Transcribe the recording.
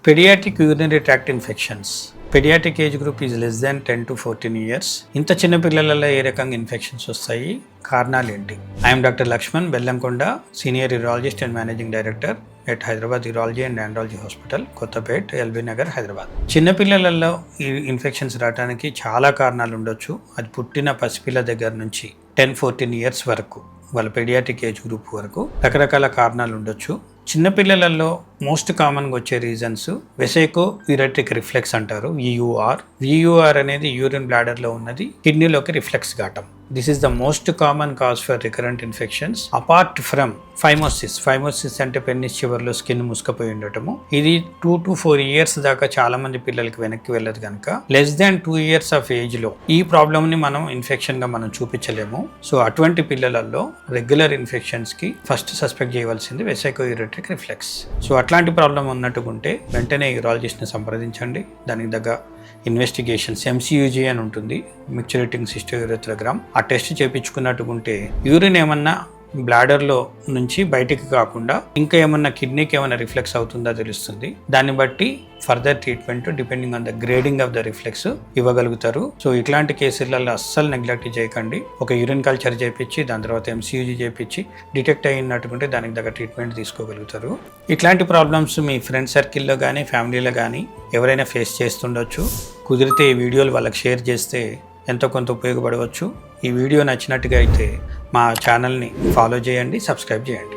Pediatric urinary tract infections. Pediatric age group is less than 10 to 14 years. ఇంత చిన్న పిల్లలలో ఏ రకంగా ఇన్ఫెక్షన్స్ వస్తాయి, కారణాలు ఏంటి? I'm doctor Lakshman Bellamkonda, senior urologist and managing director at Hyderabad urology and andrology hospital, Kothapet, LB Nagar, Hyderabad. చిన్నపిల్లలలో ఈ ఇన్ఫెక్షన్స్ రావడానికి చాలా కారణాలు ఉండొచ్చు. అది పుట్టిన పసిపిల్ల దగ్గర నుంచి 10-14 ఇయర్స్ వరకు, వాళ్ళ పెడియాట్రిక్ ఏజ్ గ్రూప్ వరకు రకరకాల కారణాలు ఉండొచ్చు. చిన్నపిల్లలలో మోస్ట్ కామన్గా వచ్చే రీజన్స్ వెసైకో యూరెట్రిక్ రిఫ్లెక్స్ అంటారు, వియూఆర్ అనేది యూరిన్ బ్లాడర్లో ఉన్నది కిడ్నీలోకి రిఫ్లెక్స్ కావటం. This is the most common cause for recurrent infections apart from phimosis అంటే పెన్నిస్ చివర్లో స్కిన్ ముసుకపోయి ఉండటము. ఇది 2 to 4 ఇయర్స్ దాకా చాలా మంది పిల్లలకి వెనక్కి వెళ్ళదు కనుక less than 2 years of age లో ఈ ప్రాబ్లమ్ ని మనం ఇన్ఫెక్షన్ గా మనం చూపించలేము. సో అటువంటి పిల్లలలో రెగ్యులర్ ఇన్ఫెక్షన్స్ కి ఫస్ట్ సస్పెక్ట్ చేయవలసింది వెసైకో యూరెట్రిక్ రిఫ్లెక్స్. సో అట్లాంటి ప్రాబ్లం ఉన్నట్టుకుంటే వెంటనే యూరాలజిస్ట్ ని సంప్రదించండి. దానికి తగ్గ ఇన్వెస్టిగేషన్స్ MCUG అని ఉంటుంది, మిక్చరేటింగ్ సిస్టోయూరెథ్రోగ్రామ్. ఆ టెస్ట్ చేయించుకున్నట్టుకుంటే యూరిన్ ఏమన్నా బ్లాడర్లో నుంచి బయటికి కాకుండా ఇంకా ఏమన్నా కిడ్నీకి ఏమైనా రిఫ్లెక్స్ అవుతుందో తెలుస్తుంది. దాన్ని బట్టి further treatment depending on the grading of the reflux ఇవ్వగలుగుతారు. సో ఇట్లాంటి కేసులలో అస్సలు నెగ్లెక్ట్ చేయకండి. ఒక యూరిన్ కల్చర్ చేయించి దాని తర్వాత MCUG చేయించి డిటెక్ట్ అయినట్టుకుంటే దానికి తగ్గ ట్రీట్మెంట్ తీసుకోగలుగుతారు. ఇట్లాంటి ప్రాబ్లమ్స్ మీ ఫ్రెండ్ సర్కిల్లో కానీ ఫ్యామిలీలో కానీ ఎవరైనా ఫేస్ చేస్తుండొచ్చు. కుదిరితే ఈ వీడియోలు వాళ్ళకి షేర్ చేస్తే ఎంతో కొంత ఉపయోగపడవచ్చు. ఈ వీడియో నచ్చినట్టుగా అయితే మా ఛానల్ని ఫాలో చేయండి, సబ్స్క్రైబ్ చేయండి.